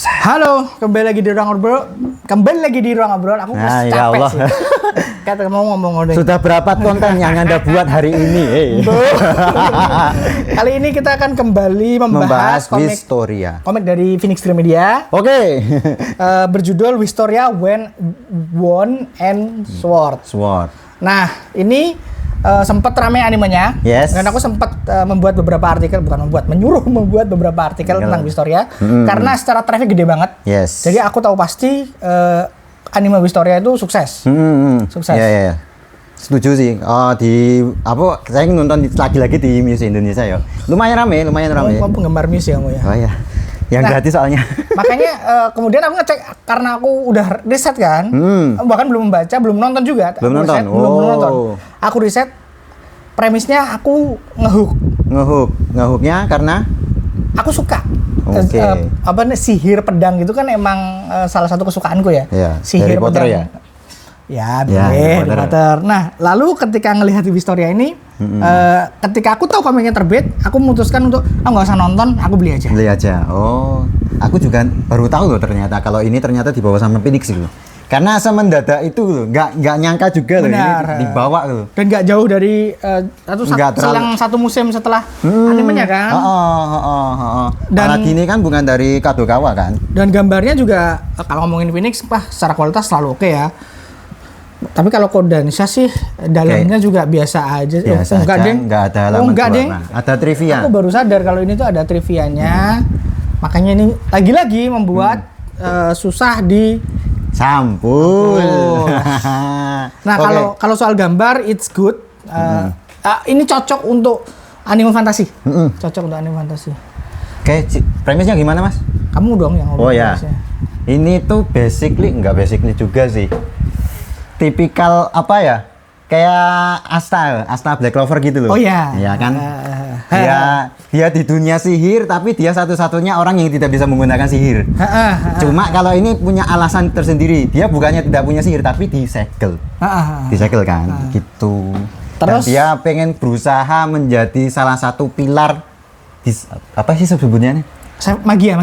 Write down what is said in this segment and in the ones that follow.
Halo, kembali lagi di ruang ngobrol. Aku capek ya Allah. sih. Kata mau ngomong udah. Sudah berapa konten yang Anda buat hari ini? Kali ini kita akan kembali membahas komik dari Phoenix Dream Media. Oke. Berjudul Wistoria When Won and Sword. Nah, ini sempat ramai animenya. Yes. Dan aku sempat membuat beberapa artikel, menyuruh membuat beberapa artikel tentang Wistoria karena secara traffic gede banget. Yes. Jadi aku tahu pasti anime Wistoria itu sukses. Sukses. Ya. Setuju sih. Saya nonton lagi-lagi di Muse Indonesia ya. Lumayan rame. Kamu penggemar Muse ya, kamu ya? Oh ya. Yang gratis soalnya. Makanya kemudian aku ngecek karena aku udah riset kan, bahkan belum membaca, belum nonton juga. Belum nonton. Aku riset, premisnya aku Ngehooknya karena aku suka. Oke. Sihir pedang itu kan emang salah satu kesukaanku ya. Iya. Sihir Harry Potter pedang. Ya, Harry Potter. Nah, lalu ketika ngelihat Wistoria ini, ketika aku tahu komiknya terbit, aku memutuskan untuk nggak usah nonton, aku beli aja. Oh, aku juga baru tahu loh ternyata kalau ini ternyata dibawa sama Phoenix gitu. Karena semendadak itu loh, nggak nyangka juga loh ini dibawa loh. Dan nggak jauh dari selang satu musim setelah animenya kan. Dan ini kan bukan dari Kadokawa kan. Dan gambarnya juga kalau ngomongin Phoenix, secara kualitas selalu oke ya. Tapi kalau Kodansha sih dalamnya juga biasa aja. Nggak ada halaman berwarna. Ada trivia. Aku baru sadar kalau ini tuh ada trivianya. Makanya ini lagi-lagi membuat susah di sampul. Nah, kalau soal gambar it's good. Ini cocok untuk anime fantasi. Cocok untuk anime fantasi. Oke, premisnya gimana, Mas? Kamu dong yang ngomong. Oh ya. Ini tuh nggak basically juga sih. Tipikal apa ya? Kayak Asta Black Clover gitu loh. Oh ya. Iya kan? Dia di dunia sihir tapi dia satu-satunya orang yang tidak bisa menggunakan sihir. Cuma kalau ini punya alasan tersendiri. Dia bukannya tidak punya sihir tapi disegel. Disegel kan? Gitu. Terus dan dia pengen berusaha menjadi salah satu pilar apa sih sebetulnya? Magia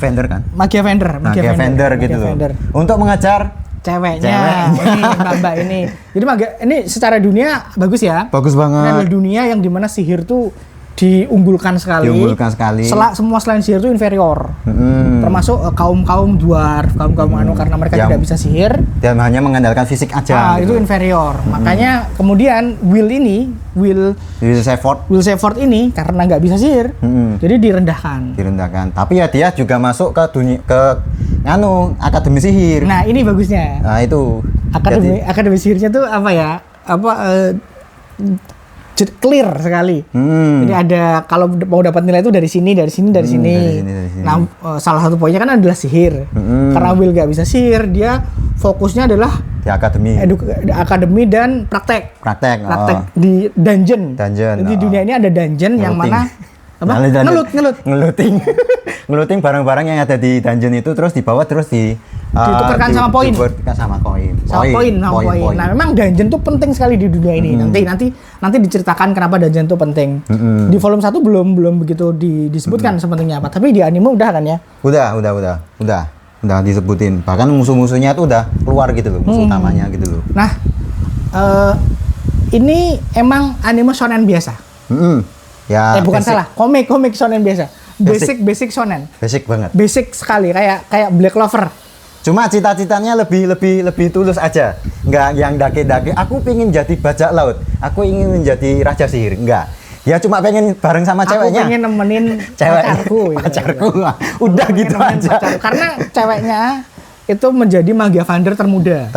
vendor gitu loh. Untuk mengajar ceweknya. Ini Mbak ini. Jadi ini secara dunia bagus ya. Bagus banget. Ini adalah dunia yang dimana sihir tuh diunggulkan sekali. Semua selain sihir itu inferior. Termasuk kaum dwarf, kaum anu karena mereka tidak bisa sihir dan hanya mengandalkan fisik aja. Itu inferior. Makanya kemudian Will Shepherd ini karena nggak bisa sihir, jadi direndahkan. Tapi ya dia juga masuk ke akademi sihir. Nah, ini bagusnya. Nah, itu. Akademi sihirnya tuh apa ya? Clear sekali. Jadi ada kalau mau dapat nilai itu dari sini. Nah, salah satu poinnya kan adalah sihir. Karena Will nggak bisa sihir, dia fokusnya adalah di akademi dan praktek di dungeon. Jadi dunia ini ada dungeon yang mana ngeluting barang-barang yang ada di dungeon itu terus dibawa terus ditukarkan sama poin. Nah, memang dungeon tuh penting sekali di dunia ini. Nanti diceritakan kenapa dungeon tuh penting. Di volume 1 belum begitu disebutkan sepentingnya apa. Tapi di anime udah kan ya? Udah disebutin. Bahkan musuh-musuhnya tuh udah keluar gitu loh, musuh utamanya gitu loh. Nah, ini emang anime shonen biasa. Ya, salah, komik shonen biasa. Basic shonen. Basic banget. Basic sekali kayak Black Clover. Cuma cita-citanya lebih tulus aja. Nggak yang dake-dake. Aku pengen jadi bajak laut. Aku ingin menjadi raja sihir. Enggak. Ya cuma pengen bareng sama ceweknya. Aku pengen nemenin pacarku. Udah gitu aja. Karena ceweknya itu menjadi magia vendor termuda.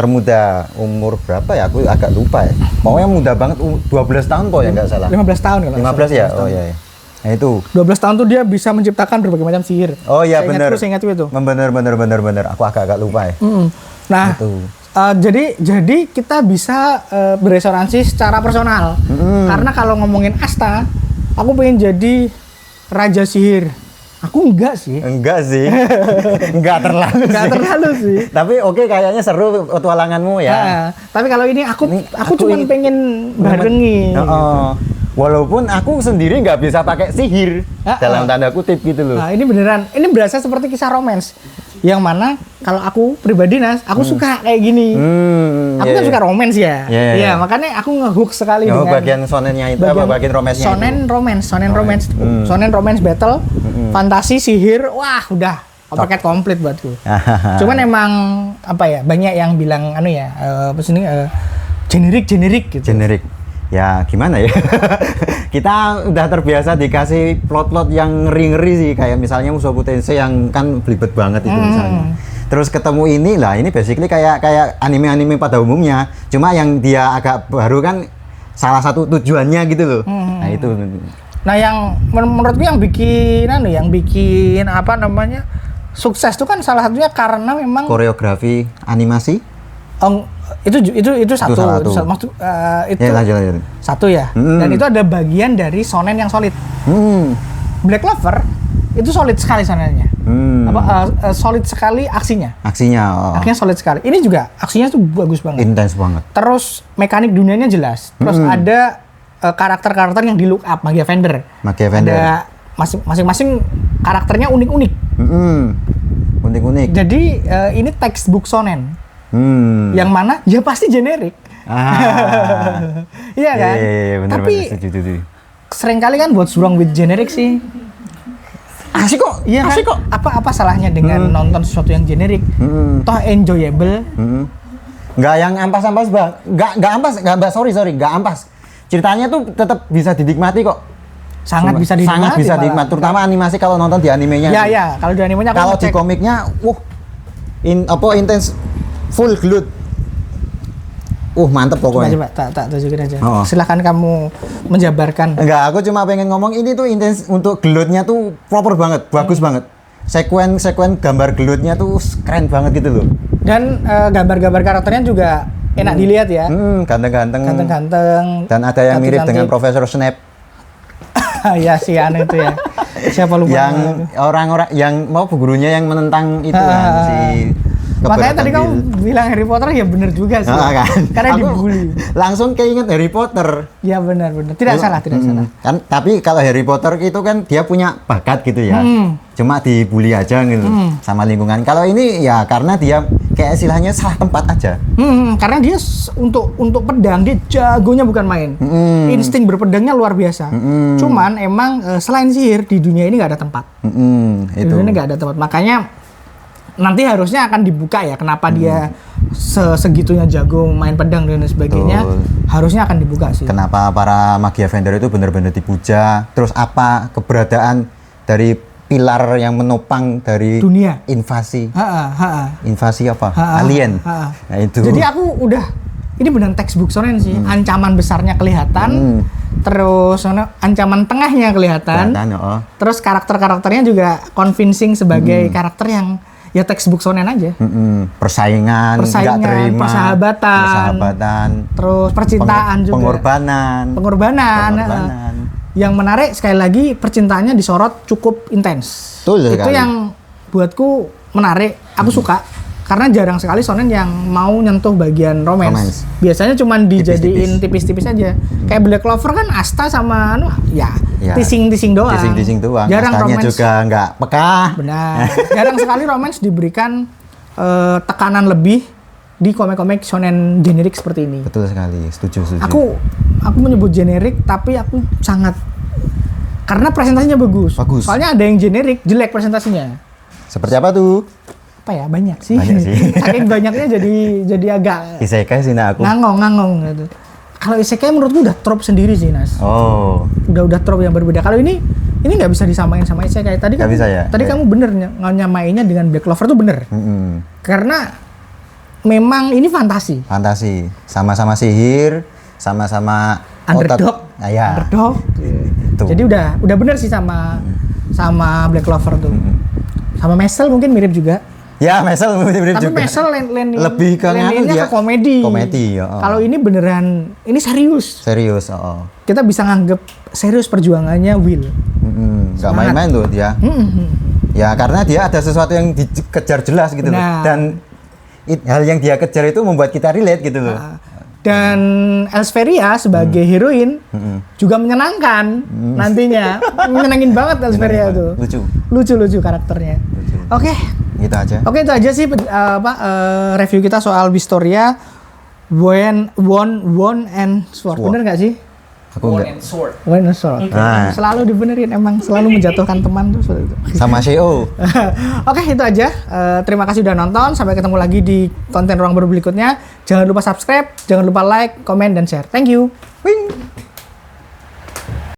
Umur berapa ya? Aku agak lupa ya. Pokoknya muda banget, 12 tahun kok ya nggak salah. 15 tahun kalau 15 ya? Oh iya. Nah itu 12 tahun tuh dia bisa menciptakan berbagai macam sihir. Oh iya benar. Saya ingat itu. Benar. Aku agak lupa ya. Nah, jadi kita bisa beresonansi secara personal. Karena kalau ngomongin Asta, aku pengen jadi raja sihir. Aku enggak sih. Enggak terlalu sih. Tapi oke, kayaknya seru petualanganmu ya. Tapi kalau ini aku cuma pengen barengi. Walaupun aku sendiri nggak bisa pakai sihir dalam tanda kutip gitu loh. Nah, ini beneran, ini berasa seperti kisah romance. Yang mana kalau aku pribadi Nas, aku suka kayak gini. Aku kan suka romance ya. Iya, makanya aku ngehook sekali dengan bagian sonennya itu bagian romance-nya Sonen romance battle, fantasi, sihir, wah udah paket komplit buatku. Cuman emang apa ya, banyak yang bilang generik gitu. Generik. Ya gimana ya, kita udah terbiasa dikasih plot-plot yang ngeri-ngeri sih, kayak misalnya Mushoku Tensei yang kan belibet banget itu misalnya. Terus ketemu ini lah, ini basically kayak anime-anime pada umumnya, cuma yang dia agak baru kan salah satu tujuannya gitu loh. Nah itu. Nah yang menurutku yang bikin sukses itu kan salah satunya karena memang koreografi animasi. Itu satu. Itu lanjut. Satu ya. Dan itu ada bagian dari shonen yang solid. Black Clover itu solid sekali shonennya. Solid sekali aksinya. Aksinya solid sekali. Ini juga aksinya tuh bagus banget. Intens banget. Terus mekanik dunianya jelas. Terus ada karakter-karakter yang di look up, Magia Vendor. Ada masing-masing karakternya unik-unik. Unik-unik. Jadi ini textbook shonen. Yang mana ya pasti generik. Iya kan? Bener, tapi seringkali kan buat wrong with generic sih. Asik kok. Iya kan? Kok. Apa salahnya dengan nonton sesuatu yang generik? Toh enjoyable. Nggak yang ampas-ampas bang. Nggak ampas. Ceritanya tuh tetap bisa dinikmati kok. Sangat bisa dinikmati. Terutama animasi kalau nonton di animenya. Iya. Kalau di animenya. Kalau di komiknya, intens. Full glut. Mantep pokoknya. Coba tak tunjukin aja. Silahkan kamu menjabarkan. Enggak, aku cuma pengen ngomong ini tuh intens, untuk glutnya tuh proper banget, bagus banget. Sekuen gambar glutnya tuh keren banget gitu loh. Dan gambar-gambar karakternya juga enak dilihat ya. Ganteng-ganteng. Dan ada yang mirip dengan Profesor Snape. Ya si aneh itu ya. Siapa lupa? Yang orang-orang yang mau gurunya yang menentang itu kan si. Makanya tadi kamu bilang Harry Potter ya bener juga sih. Kan? Karena dibully. Langsung keinget Harry Potter. Ya benar. Tidak salah. Kan tapi kalau Harry Potter itu kan dia punya bakat gitu ya. Cuma dibully aja gitu sama lingkungan. Kalau ini ya karena dia kayak istilahnya salah tempat aja. Karena dia untuk pedang dia jagonya bukan main. Insting berpedangnya luar biasa. Cuman emang selain sihir di dunia ini nggak ada tempat. Di dunia ini nggak ada tempat. Makanya nanti harusnya akan dibuka ya kenapa dia segitunya jago main pedang dan sebagainya. Harusnya akan dibuka sih. Kenapa para Magia Vendor itu benar-benar dipuja? Terus apa keberadaan dari pilar yang menopang dari dunia invasi? Invasi apa? Alien. Nah, itu. Jadi aku ini benar textbook shonen sih. Ancaman besarnya kelihatan. Terus ancaman tengahnya kelihatan. Terus karakter-karakternya juga convincing sebagai karakter yang ya textbook shonen aja. Persaingan, nggak terima, persahabatan, terus percintaan juga, pengorbanan. Yang menarik sekali lagi percintaannya disorot cukup intens. Itu yang buatku menarik. Aku suka karena jarang sekali shonen yang mau nyentuh bagian romance. Biasanya cuma dijadiin tipis-tipis aja. Kayak Black Clover kan Asta sama tising-tising doang. Jarang Astanya romance juga nggak peka. Benar. Jarang sekali romance diberikan tekanan lebih di komik-komik shonen generik seperti ini. Betul sekali, setuju. Aku menyebut generik tapi aku sangat karena presentasinya bagus. Soalnya ada yang generik jelek presentasinya. Seperti apa tuh? Banyak sih. Saking banyaknya jadi agak isekai sih aku. Ngangong gitu. Kalau isekai menurutku udah trope sendiri sih, Nas. Udah trope yang berbeda. Kalau ini nggak bisa disamain sama isekai. Tadi kamu bener nyamainnya dengan Black Clover tuh bener. Karena memang ini fantasi. Sama-sama sihir, sama-sama underdog. Underdog. Jadi udah bener sih sama Black Clover tuh. Sama Mesel mungkin mirip juga. Ya, Mesel mirip juga. Tapi Mesel lebih ke komedi. Kalau ini beneran, ini serius. Kita bisa nganggep serius perjuangannya Will. Gak main-main loh dia. Ya karena dia ada sesuatu yang dikejar jelas gitu loh. Dan hal yang dia kejar itu membuat kita relate gitu loh. Dan Elsferia sebagai heroin juga menyenangkan nantinya. Menyenangin banget Elsferia tuh. Lucu karakternya. Oke. Gitu aja. Oke, itu aja sih review kita soal Wistoria Wand and Sword. Bener nggak sih? Aku Wand and Sword. Selalu dibenerin, emang selalu menjatuhkan teman tuh. Sama CEO. Oke, itu aja. Terima kasih udah nonton. Sampai ketemu lagi di konten Ruang Baru berikutnya. Jangan lupa subscribe, jangan lupa like, comment, dan share. Thank you. Wing.